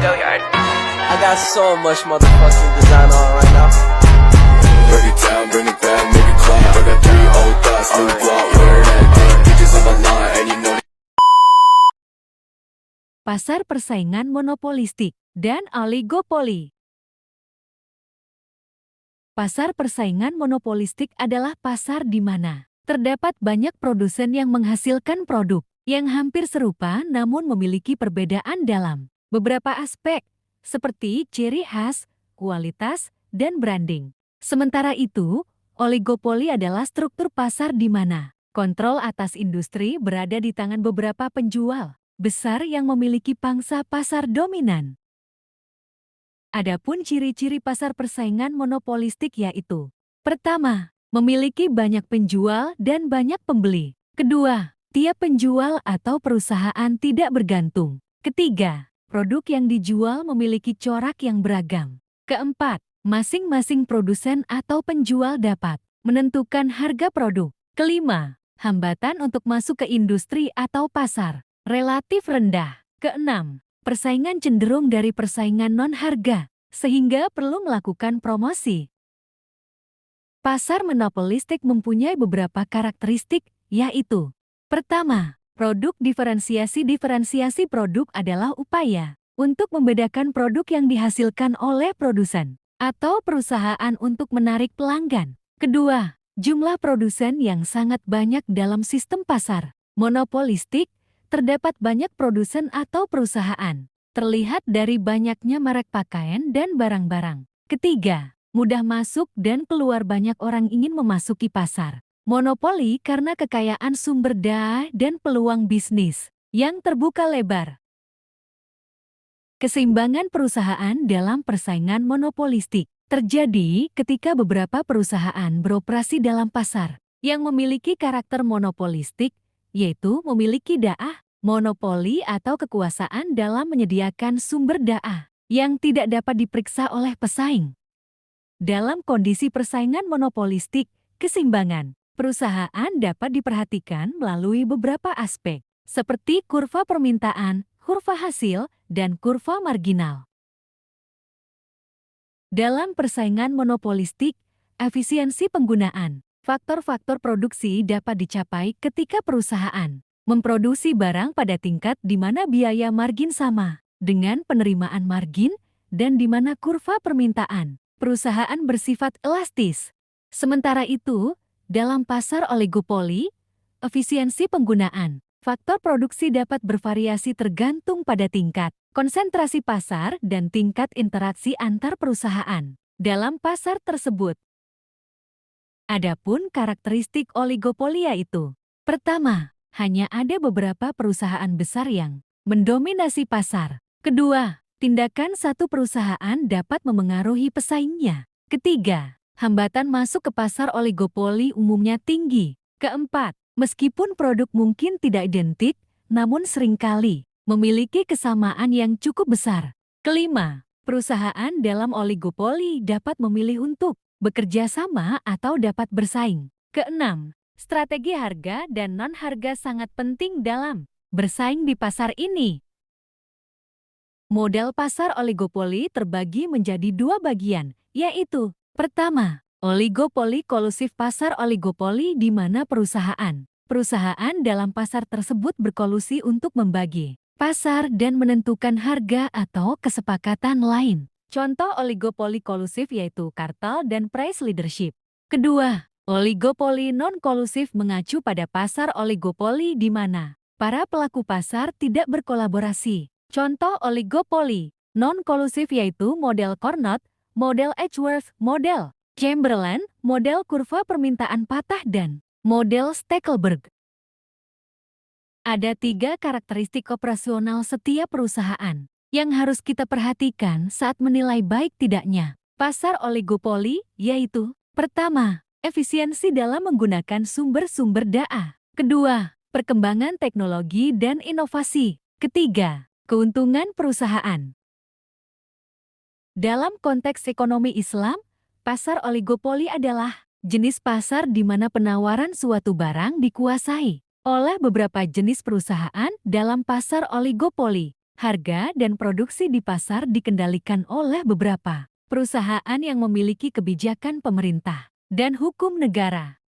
I got so much motherfucking design on right now. Break it down, bring it back, make it clap. I got 3 old thoughts, new block, wear that dick. Bitches on my line, and you know. Pasar persaingan monopolistik dan oligopoli. Pasar persaingan monopolistik adalah pasar di mana terdapat banyak produsen yang menghasilkan produk yang hampir serupa namun memiliki perbedaan dalam beberapa aspek, seperti ciri khas, kualitas, dan branding. Sementara itu, oligopoli adalah struktur pasar di mana kontrol atas industri berada di tangan beberapa penjual besar yang memiliki pangsa pasar dominan. Adapun ciri-ciri pasar persaingan monopolistik yaitu: pertama, memiliki banyak penjual dan banyak pembeli. Kedua, tiap penjual atau perusahaan tidak bergantung. Ketiga, produk yang dijual memiliki corak yang beragam. Keempat, masing-masing produsen atau penjual dapat menentukan harga produk. Kelima, hambatan untuk masuk ke industri atau pasar relatif rendah. Keenam, persaingan cenderung dari persaingan non-harga, sehingga perlu melakukan promosi. Pasar monopolistik mempunyai beberapa karakteristik, yaitu: pertama, produk diferensiasi. Diferensiasi produk adalah upaya untuk membedakan produk yang dihasilkan oleh produsen atau perusahaan untuk menarik pelanggan. Kedua, jumlah produsen yang sangat banyak dalam sistem pasar monopolistik. Terdapat banyak produsen atau perusahaan, terlihat dari banyaknya merek pakaian dan barang-barang. Ketiga, mudah masuk dan keluar. Banyak orang ingin memasuki pasar monopoli karena kekayaan sumber daya dan peluang bisnis yang terbuka lebar. Keseimbangan perusahaan dalam persaingan monopolistik terjadi ketika beberapa perusahaan beroperasi dalam pasar yang memiliki karakter monopolistik, yaitu memiliki daya, monopoli atau kekuasaan dalam menyediakan sumber daya yang tidak dapat diperiksa oleh pesaing. Dalam kondisi persaingan monopolistik, keseimbangan perusahaan dapat diperhatikan melalui beberapa aspek, seperti kurva permintaan, kurva hasil, dan kurva marginal. Dalam persaingan monopolistik, efisiensi penggunaan faktor-faktor produksi dapat dicapai ketika perusahaan memproduksi barang pada tingkat di mana biaya margin sama dengan penerimaan margin dan di mana kurva permintaan perusahaan bersifat elastis. Sementara itu, dalam pasar oligopoli, efisiensi penggunaan faktor produksi dapat bervariasi tergantung pada tingkat konsentrasi pasar dan tingkat interaksi antar perusahaan dalam pasar tersebut. Adapun karakteristik oligopoli yaitu: pertama, hanya ada beberapa perusahaan besar yang mendominasi pasar. Kedua, tindakan satu perusahaan dapat memengaruhi pesaingnya. Ketiga, hambatan masuk ke pasar oligopoli umumnya tinggi. Keempat, meskipun produk mungkin tidak identik, namun seringkali memiliki kesamaan yang cukup besar. Kelima, perusahaan dalam oligopoli dapat memilih untuk bekerja sama atau dapat bersaing. Keenam, strategi harga dan non-harga sangat penting dalam bersaing di pasar ini. Model pasar oligopoli terbagi menjadi dua bagian, yaitu: pertama, oligopoli kolusif. Pasar oligopoli di mana perusahaan dalam pasar tersebut berkolusi untuk membagi pasar dan menentukan harga atau kesepakatan lain. Contoh oligopoli kolusif yaitu kartel dan price leadership. Kedua, oligopoli non-kolusif mengacu pada pasar oligopoli di mana para pelaku pasar tidak berkolaborasi. Contoh oligopoli non-kolusif yaitu model Carnot, model Edgeworth, model Chamberlain, model kurva permintaan patah, dan model Stackelberg. Ada 3 karakteristik operasional setiap perusahaan yang harus kita perhatikan saat menilai baik tidaknya pasar oligopoli, yaitu: pertama, efisiensi dalam menggunakan sumber-sumber daya. Kedua, perkembangan teknologi dan inovasi. Ketiga, keuntungan perusahaan. Dalam konteks ekonomi Islam, pasar oligopoli adalah jenis pasar di mana penawaran suatu barang dikuasai oleh beberapa jenis perusahaan dalam pasar oligopoli. Harga dan produksi di pasar dikendalikan oleh beberapa perusahaan yang memiliki kebijakan pemerintah dan hukum negara.